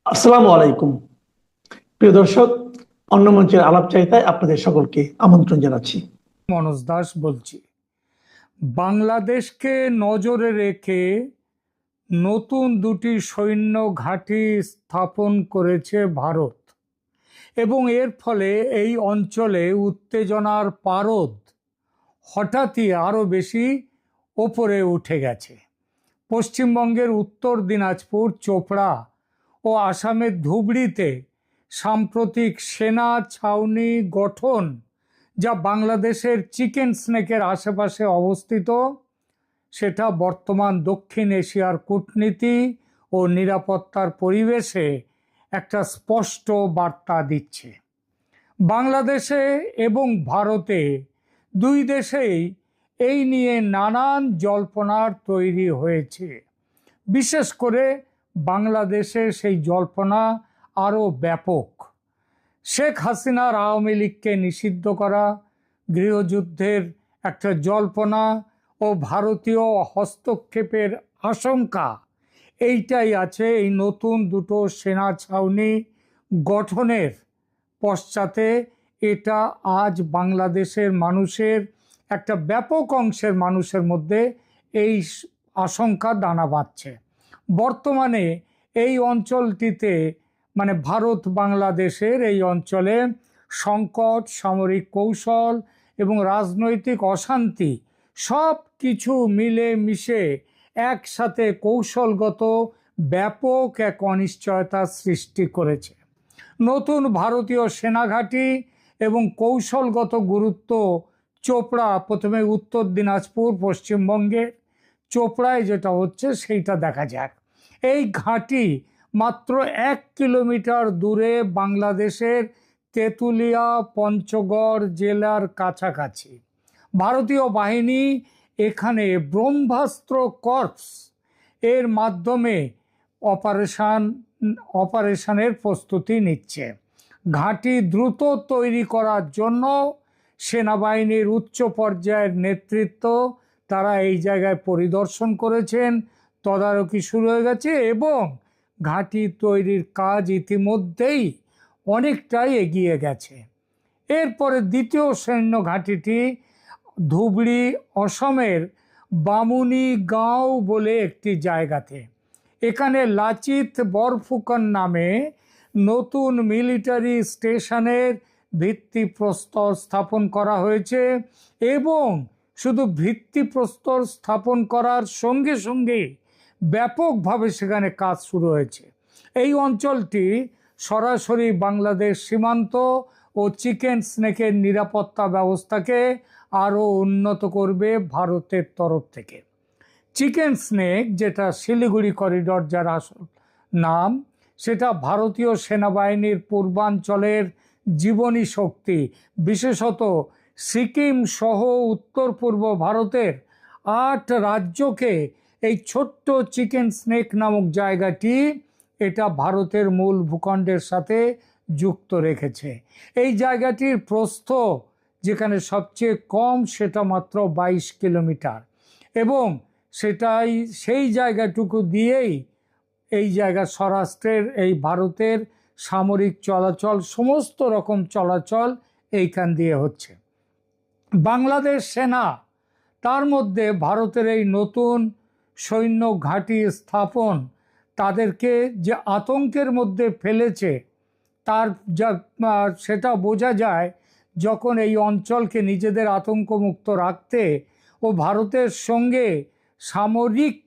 আসসালামু আলাইকুম। প্রিয় দর্শক, অন্য মঞ্চের আলাপচারিতায় আপনাদের সকলকে আমন্ত্রণ জানাচ্ছি। মনোজ দাস বলছি। বাংলাদেশকে নজরে রেখে নতুন দুটি সৈন্য ঘাঁটি স্থাপন করেছে ভারত এবং এর ফলে এই অঞ্চলে উত্তেজনার পারদ হঠাৎই আরো বেশি ওপরে উঠে গেছে। পশ্চিমবঙ্গের উত্তর দিনাজপুর, চোপড়া ও আসামের ধুবড়িতে সাম্প্রতিক সেনা ছাউনি গঠন, যা বাংলাদেশের চিকেন স্নেকের আশেপাশে অবস্থিত, সেটা বর্তমান দক্ষিণ এশিয়ার কূটনীতি ও নিরাপত্তার পরিবেশে একটা স্পষ্ট বার্তা দিচ্ছে। বাংলাদেশে এবং ভারতে দুই দেশেই এই নিয়ে নানান জল্পনার তৈরি হয়েছে। বিশেষ করে বাংলাদেশে সেই জল্পনা আরও ব্যাপক। শেখ হাসিনার আওয়ামী লীগকে নিষিদ্ধ করা, গৃহযুদ্ধের একটা জল্পনা ও ভারতীয় হস্তক্ষেপের আশঙ্কা, এইটাই আছে এই নতুন দুটো সেনা ছাউনি গঠনের পশ্চাতে। এটা আজ বাংলাদেশের মানুষের একটা ব্যাপক অংশের মানুষের মধ্যে এই আশঙ্কা দানা বাঁধছে। বর্তমানে এই অঞ্চলটিতে, মানে ভারত বাংলাদেশের এই অঞ্চলে সংকট, সামরিক কৌশল এবং রাজনৈতিক অশান্তি সব কিছু মিলে মিশে একসাথে কৌশলগত ব্যাপক এক অনিশ্চয়তা সৃষ্টি করেছে। নতুন ভারতীয় সেনাঘাঁটি এবং কৌশলগত গুরুত্ব চোপড়া, প্রথমে উত্তর দিনাজপুর পশ্চিমবঙ্গের চোপড়ায় যেটা হচ্ছে সেইটা দেখা যাক। এই ঘাঁটি মাত্র 1 কিলোমিটার দূরে বাংলাদেশের তেঁতুলিয়া পঞ্চগড় জেলার কাছাকাছি। ভারতীয় বাহিনী এখানে ব্রহ্মাস্ত্র কর্পস এর মাধ্যমে অপারেশনের প্রস্তুতি নিচ্ছে। ঘাঁটি দ্রুত তৈরি করার জন্য সেনাবাহিনীর উচ্চ পর্যায়ের নেতৃত্ব তারা এই জায়গায় পরিদর্শন করেছেন, তদারকি শুরু হয়ে গেছে এবং ঘাঁটি তৈরির কাজ ইতিমধ্যেই অনেকটাই এগিয়ে গেছে। এরপরে দ্বিতীয় সৈন্য ঘাঁটিটি ধুবড়ি, অসমের বামুনি গাঁও বলে একটি জায়গাতে। এখানে লাচিত বরফুকন নামে নতুন মিলিটারি স্টেশনের ভিত্তিপ্রস্তর স্থাপন করা হয়েছে এবং শুধু ভিত্তিপ্রস্তর স্থাপন করার সঙ্গে সঙ্গে ব্যাপকভাবে সেখানে কাজ শুরু হয়েছে। এই অঞ্চলটি সরাসরি বাংলাদেশ সীমান্ত ও চিকেন স্নেকের নিরাপত্তা ব্যবস্থাকে আরও উন্নত করবে ভারতের তরফ থেকে। চিকেন স্নেক, যেটা শিলিগুড়ি করিডর যার আসল নাম, সেটা ভারতীয় সেনাবাহিনীর পূর্বাঞ্চলের জীবনী শক্তি। বিশেষত সিকিম সহ উত্তর পূর্ব ভারতের 8 রাজ্যকে এই ছোট্ট চিকেন স্নেক নামক জায়গাটি এটা ভারতের মূল ভূখণ্ডের সাথে যুক্ত রেখেছে। এই জায়গাটির প্রস্থ যেখানে সবচেয়ে কম, সেটা মাত্র 22 কিলোমিটার এবং সেটাই সেই জায়গাটুকু দিয়েই এই জায়গা স্বরাষ্ট্রের, এই ভারতের সামরিক চলাচল, সমস্ত রকম চলাচল এইখান দিয়ে হচ্ছে। বাংলাদেশ সেনা তার মধ্যে ভারতের এই নতুন সৈন্য ঘাঁটি স্থাপন তাদেরকে যে আতঙ্কের মধ্যে ফেলেছে তার সেটা বোঝা যায় যখন এই অঞ্চলকে নিজেদের আতঙ্কমুক্ত রাখতে ও ভারতের সঙ্গে সামরিক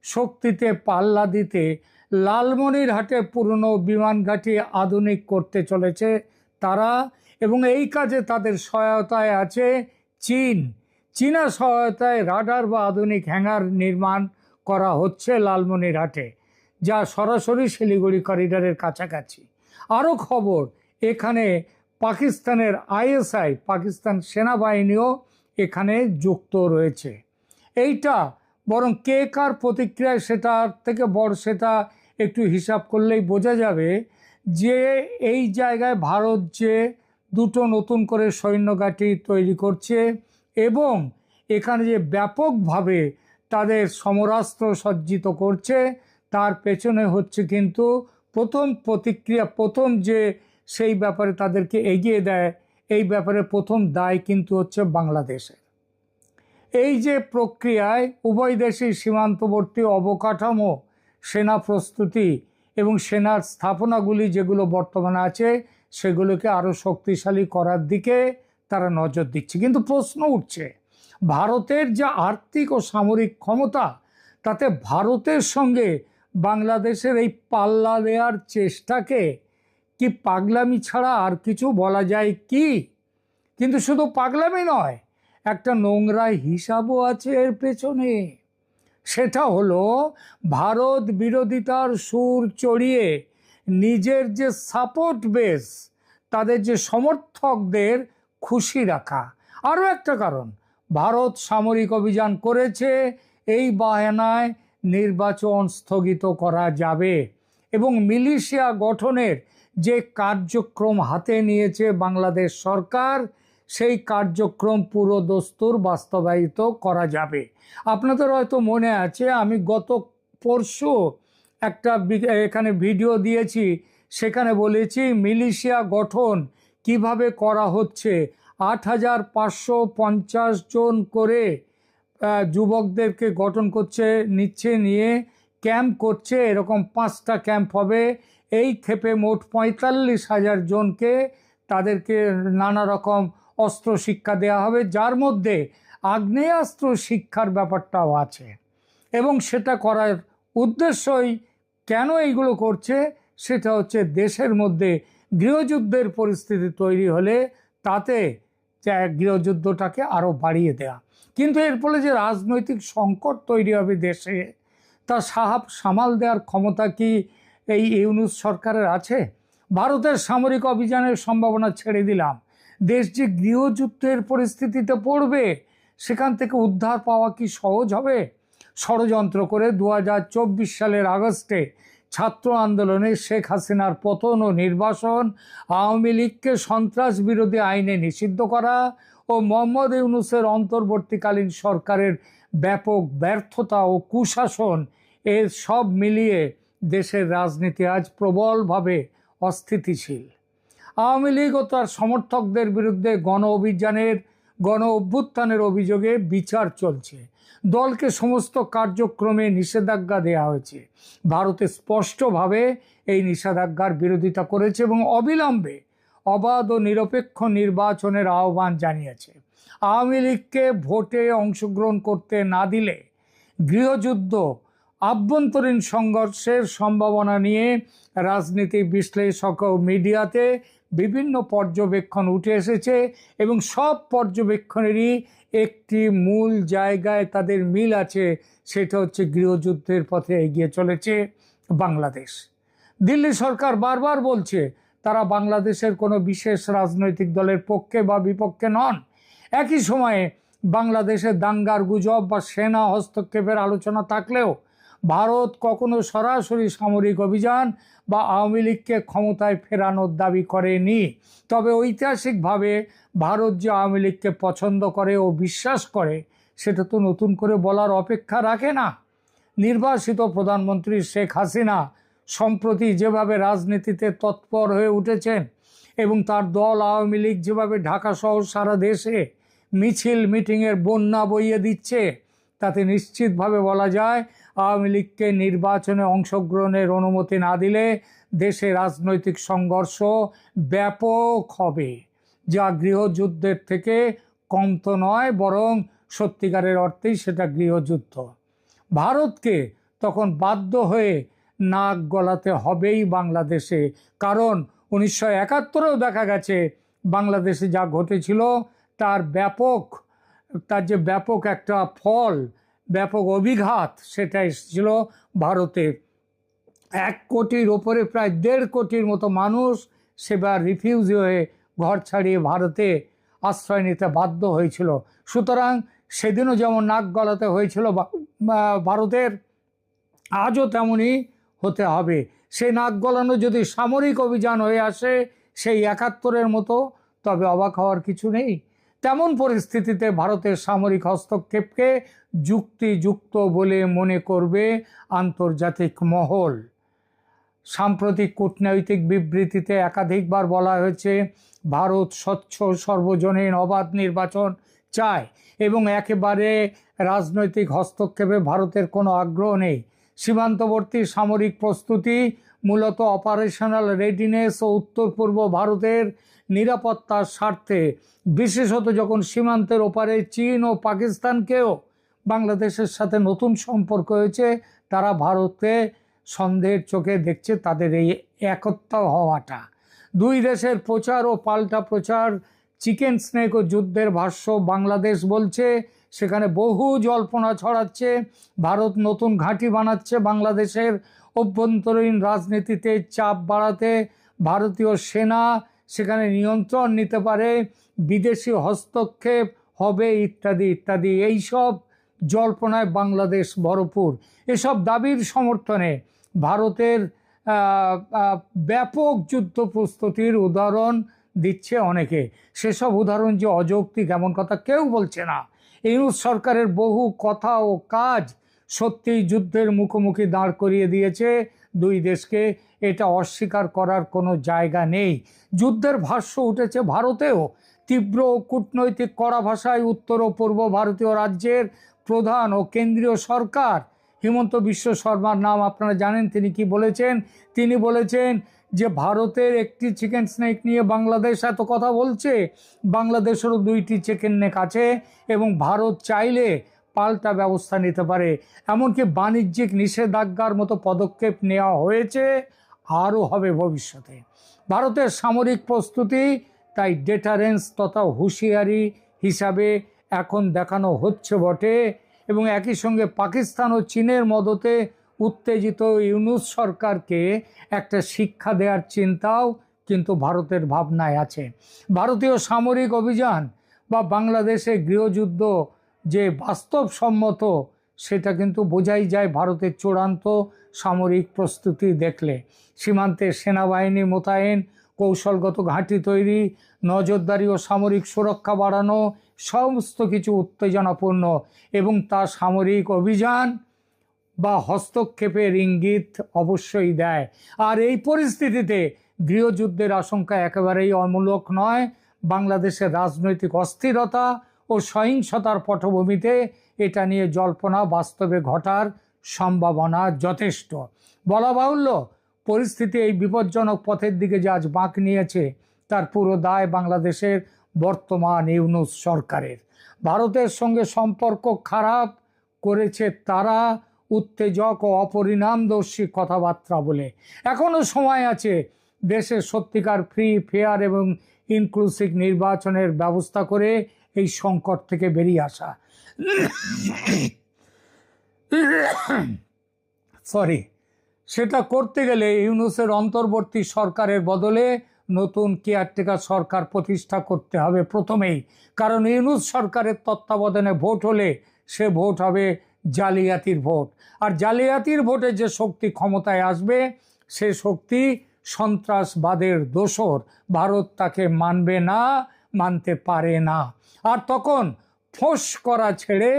শক্তিতে পাল্লা দিতে লালমনিরহাটে পুরনো বিমান ঘাঁটি আধুনিক করতে চলেছে তারা। এবং এই কাজে তাদের সহায়তায় আছে চীন। চীনা সহায়তায় রাডার বা আধুনিক হ্যাঙ্গার নির্মাণ করা হচ্ছে লালমনিরহাটে, যা সরাসরি শিলিগুড়ি করিডরের কাছাকাছি। আরও খবর, এখানে পাকিস্তানের আইএসআই, পাকিস্তান সেনাবাহিনীও এখানে যুক্ত রয়েছে। এইটা বরং কে কার প্রতিক্রিয়ায় সেটার থেকে বড়, সেটা একটু হিসাব করলেই বোঝা যাবে যে এই জায়গায় ভারত যে দুটো নতুন করে সৈন্য ঘাঁটি তৈরি করছে এবং এখানে যে ব্যাপকভাবে তাদের সমরাস্ত্র সজ্জিত করছে, তার পেছনে হচ্ছে কিন্তু প্রথম প্রতিক্রিয়া, প্রথম যে সেই ব্যাপারে তাদেরকে এগিয়ে দেয়, এই ব্যাপারে প্রথম দায় কিন্তু হচ্ছে বাংলাদেশের। এই যে প্রক্রিয়ায় উভয় দেশের সীমান্তবর্তী অবকাঠামো, সেনা প্রস্তুতি এবং সেনার স্থাপনাগুলি যেগুলো বর্তমানে আছে সেগুলোকে আরও শক্তিশালী করার দিকে তারা নজর দিচ্ছে। কিন্তু প্রশ্ন উঠছে, ভারতের যে আর্থিক ও সামরিক ক্ষমতা, তাতে ভারতের সঙ্গে বাংলাদেশের এই পাল্লা দেওয়ার চেষ্টাকে কি পাগলামি ছাড়া আর কিছু বলা যায় কি? কিন্তু শুধু পাগলামি নয়, একটা নোংরা হিসাবও আছে এর পেছনে। সেটা হলো ভারত বিরোধিতার সুর চড়িয়ে নিজের যে সাপোর্ট বেস, তাদের যে সমর্থকদের খুশি রাখা। আরও একটা কারণ, ভারত সামরিক অভিযান করেছে এই বাহানায় নির্বাচন স্থগিত করা যাবে, এবং মিলিশিয়া গঠনের যে কার্যক্রম হাতে নিয়েছে বাংলাদেশ সরকার, সেই কার্যক্রম পুরো দস্তুর বাস্তবায়িত করা যাবে। আপনাদের হয়তো মনে আছে, আমি গত পরশু একটা এখানে ভিডিও দিয়েছি, সেখানে বলেছি মিলিশিয়া গঠন কিভাবে করা হচ্ছে। 8,550 জন করে যুবকদেরকে গঠন করছে, নিয়ে ক্যাম্প করছে। এরকম 5টা ক্যাম্প হবে। এই ক্ষেপে মোট 45,000 জনকে তাদেরকে নানা রকম অস্ত্র শিক্ষা দেওয়া হবে, যার মধ্যে আগ্নেয়াস্ত্র শিক্ষার ব্যাপারটাও আছে। এবং সেটা করার উদ্দেশ্যই কেন এইগুলো করছে, সেটা হচ্ছে দেশের মধ্যে গৃহযুদ্ধের পরিস্থিতি তৈরি হলে তাতে গৃহযুদ্ধটাকে আরও বাড়িয়ে দেয়া। কিন্তু এর ফলে যে রাজনৈতিক সংকট তৈরি হবে দেশে, তা সামাল দেওয়ার ক্ষমতা কি এই ইউনূস সরকারের আছে? ভারতের সামরিক অভিযানের সম্ভাবনা ছেড়ে দিলাম, দেশ যে গৃহযুদ্ধের পরিস্থিতিতে পড়বে, সেখান থেকে উদ্ধার পাওয়া কি সহজ হবে? ষড়যন্ত্র করে 2024 সালের আগস্টে ছাত্র আন্দোলনে শেখ হাসিনার পতন ও নির্বাসন, আওয়ামী লীগকে সন্ত্রাস বিরোধী আইনে নিষিদ্ধ করা ও মোহাম্মদ ইউনূসের অন্তর্বর্তীকালীন সরকারের ব্যাপক ব্যর্থতা ও কুশাসন, এর সব মিলিয়ে দেশের রাজনীতি আজ প্রবলভাবে অস্থিতিশীল। আওয়ামী লীগ ও তার সমর্থকদের বিরুদ্ধে গণ অভ্যুত্থানের অভিযোগে বিচার চলছে। দলকে সমস্ত কার্যক্রমে নিষেধাজ্ঞা দেওয়া হয়েছে। ভারতে স্পষ্টভাবে এই নিষেধাজ্ঞার বিরোধিতা করেছে এবং অবিলম্বে অবাধ ও নিরপেক্ষ নির্বাচনের আহ্বান জানিয়েছে। আওয়ামী লীগকে ভোটে অংশগ্রহণ করতে না দিলে গৃহযুদ্ধ, আভ্যন্তরীণ সংঘর্ষের সম্ভাবনা নিয়ে রাজনীতি বিশ্লেষক ও মিডিয়াতে বিভিন্ন পর্যবেক্ষণ উঠে এসেছে, এবং সব পর্যবেক্ষণেরই একটি মূল জায়গায় তাদের মিল আছে, সেটা হচ্ছে গৃহযুদ্ধের পথে এগিয়ে চলেছে বাংলাদেশ। দিল্লি সরকার বারবার বলছে তারা বাংলাদেশের কোনো বিশেষ রাজনৈতিক দলের পক্ষে বা বিপক্ষে নন। একই সময়ে বাংলাদেশে দাঙ্গার গুজব বা সেনা হস্তক্ষেপের আলোচনা থাকলেও ভারত কখনো সরাসরি সামরিক অভিযান বা আওয়ামী লীগকে ক্ষমতায় ফেরানোর দাবি করেনি। তবে ঐতিহাসিকভাবে ভারত যে আওয়ামী লীগকে পছন্দ করে ও বিশ্বাস করে, সেটা তো নতুন করে বলার অপেক্ষা রাখে না। নির্বাসিত প্রধানমন্ত্রী শেখ হাসিনা সম্প্রতি যেভাবে রাজনীতিতে তৎপর হয়ে উঠেছেন, এবং তার দল আওয়ামী লীগ যেভাবে ঢাকা সহ সারা দেশে মিছিল মিটিংয়ের বন্যা বইয়ে দিচ্ছে, তাতে নিশ্চিতভাবে বলা যায় আওয়ামী লীগকে নির্বাচনে অংশগ্রহণের অনুমতি না দিলে দেশে রাজনৈতিক সংঘর্ষ ব্যাপক হবে, যা গৃহযুদ্ধের থেকে কম তো নয়, বরং সত্যিকারের অর্থেই সেটা গৃহযুদ্ধ। ভারতকে তখন বাধ্য হয়ে নাক গলাতে হবেই বাংলাদেশে, কারণ 1971-এও দেখা গেছে বাংলাদেশে যা ঘটেছিল তার যে ব্যাপক একটা ফল, ব্যাপক অভিঘাত, সেটা এসেছিল ভারতে। 1 কোটির ওপরে প্রায় 1.5 কোটির মতো মানুষ সেবার রিফিউজি হয়ে ঘর ছাড়িয়ে ভারতে আশ্রয় নিতে বাধ্য হয়েছিল। সুতরাং সেদিনও যেমন নাক গলাতে হয়েছিল ভারতের, আজও তেমনই হতে হবে। সেই নাক গলানো যদি সামরিক অভিযান হয়ে আসে সেই 71-এর মতো, তবে অবাক হওয়ার কিছু নেই। তেমন পরিস্থিতিতে ভারতের সামরিক হস্তক্ষেপকে যুক্তিযুক্ত বলে মনে করবে আন্তর্জাতিক মহল। সাম্প্রতিক কূটনৈতিক বিবৃতিতে একাধিকবার বলা হয়েছে ভারত স্বচ্ছ, সর্বজনীন, অবাধ নির্বাচন চায় এবং একেবারে রাজনৈতিক হস্তক্ষেপে ভারতের কোনো আগ্রহ নেই। সীমান্তবর্তী সামরিক প্রস্তুতি মূলত অপারেশনাল রেডিনেস ও উত্তর পূর্ব ভারতের নিরাপত্তার স্বার্থে, বিশেষত যখন সীমান্তের ওপারে চীন ও পাকিস্তানকেও বাংলাদেশের সাথে নতুন সম্পর্ক হয়েছে, তারা ভারতে সন্দেহের চোখে দেখছে তাদের এই একতা হওয়াটা। দুই দেশের প্রচার ও পাল্টা প্রচার। চিকেন স্নেক ও যুদ্ধের ভাষ্য বাংলাদেশ বলছে, সেখানে বহু জল্পনা ছড়াচ্ছে। ভারত নতুন ঘাঁটি বানাচ্ছে বাংলাদেশের অভ্যন্তরীণ রাজনীতিতে চাপ বাড়াতে। ভারতীয় সেনা সেখানে নিয়ন্ত্রণ নিতে পারে, বিদেশি হস্তক্ষেপ হবে ইত্যাদি ইত্যাদি। এইসব জল্পনায় বাংলাদেশ ভরপুর। এসব দাবির সমর্থনে ভারতের ব্যাপক যুদ্ধ প্রস্তুতির উদাহরণ দিচ্ছে অনেকে। সেসব উদাহরণ যে অযৌক্তিক এমন কথা কেউ বলছে না। ইউনূস সরকারের বহু কথা ও কাজ সত্যিই যুদ্ধের মুখোমুখি দাঁড় করিয়ে দিয়েছে দুই দেশকে, এটা অস্বীকার করার কোনো জায়গা নেই। যুদ্ধের ভাষ্য উঠেছে ভারতেও। তীব্র কূটনৈতিক কড়া ভাষায় উত্তর ও পূর্ব ভারতীয় রাজ্যের প্রধান ও কেন্দ্রীয় সরকার, হিমন্ত বিশ্ব শর্মার নাম আপনারা জানেন, তিনি কি বলেছেন? তিনি বলেছেন যে ভারতের একটি চিকেন স্নেক নিয়ে বাংলাদেশ এত কথা বলছে, বাংলাদেশেরও 2টি চিকেন নেক আছে এবং ভারত চাইলে পাল্টা ব্যবস্থা নিতে পারে। এমনকি বাণিজ্যিক নিষেধাজ্ঞার মতো পদক্ষেপ নেওয়া হয়েছে, আরও হবে ভবিষ্যতে। ভারতের সামরিক প্রস্তুতি তাই ডেটারেন্স তথা হুঁশিয়ারি হিসাবে এখন দেখানো হচ্ছে বটে, এবং একই সঙ্গে পাকিস্তান ও চীনের মদতে উত্তেজিত ইউনূস সরকারকে একটা শিক্ষা দেওয়ার চিন্তাও কিন্তু ভারতের ভাবনায় আছে। ভারতীয় সামরিক অভিযান বা বাংলাদেশে গৃহযুদ্ধ যে বাস্তবসম্মত, সেটা কিন্তু বোঝাই যায় ভারতের চূড়ান্ত সামরিক প্রস্তুতি দেখলে। সীমান্তে সেনাবাহিনী মোতায়েন, কৌশলগত ঘাঁটি তৈরি, নজরদারি ও সামরিক সুরক্ষা বাড়ানো, সমস্ত কিছু উত্তেজনাপূর্ণ এবং তা সামরিক অভিযান বা হস্তক্ষেপের ইঙ্গিত অবশ্যই দেয়। আর এই পরিস্থিতিতে গৃহযুদ্ধের আশঙ্কা একেবারেই অমূলক নয়। বাংলাদেশের রাজনৈতিক অস্থিরতা ও সহিংসতার পটভূমিতে এটা নিয়ে জল্পনা বাস্তবে ঘটার সম্ভাবনা যথেষ্ট। বলা বাহুল্য, পরিস্থিতি এই বিপজ্জনক পথের দিকে যে আজ বাঁক নিয়েছে, তার পুরো দায় বাংলাদেশের বর্তমান ইউনূস সরকারের। ভারতের সঙ্গে সম্পর্ক খারাপ করেছে তারা উত্তেজক ও অপরিণামদর্শী কথাবার্তা বলে। এখনও সময় আছে দেশের সত্যিকার ফ্রি, ফেয়ার এবং ইনক্লুসিভ নির্বাচনের ব্যবস্থা করে এই সংকট থেকে বেরিয়ে আসা। সেটা করতে গেলে ইউনূসের অন্তর্বর্তী সরকারের বদলে নতুন কেয়ারটেকার সরকার প্রতিষ্ঠা করতে হবে প্রথমেই। কারণ ইউনূস সরকারের তত্ত্বাবধানে ভোট হলে সে ভোট হবে জালিয়াতির ভোট। আর জালিয়াতির ভোটে যে শক্তি ক্ষমতায় আসবে, সে শক্তি সন্ত্রাসবাদের দোসর। ভারত তাকে মানবে না, মানতে পারে না। আর তখন ফোঁস করা ছেড়ে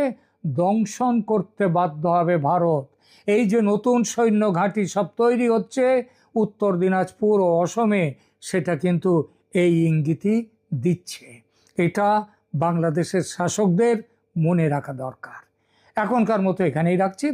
দংশন করতে বাধ্য হবে ভারত। এই যে নতুন সৈন্য ঘাঁটি সব তৈরি হচ্ছে উত্তর দিনাজপুর ও অসমে, সেটা কিন্তু এই ইঙ্গিতই দিচ্ছে। এটা বাংলাদেশের শাসকদের মনে রাখা দরকার। এখনকার মতো এখানেই রাখছি।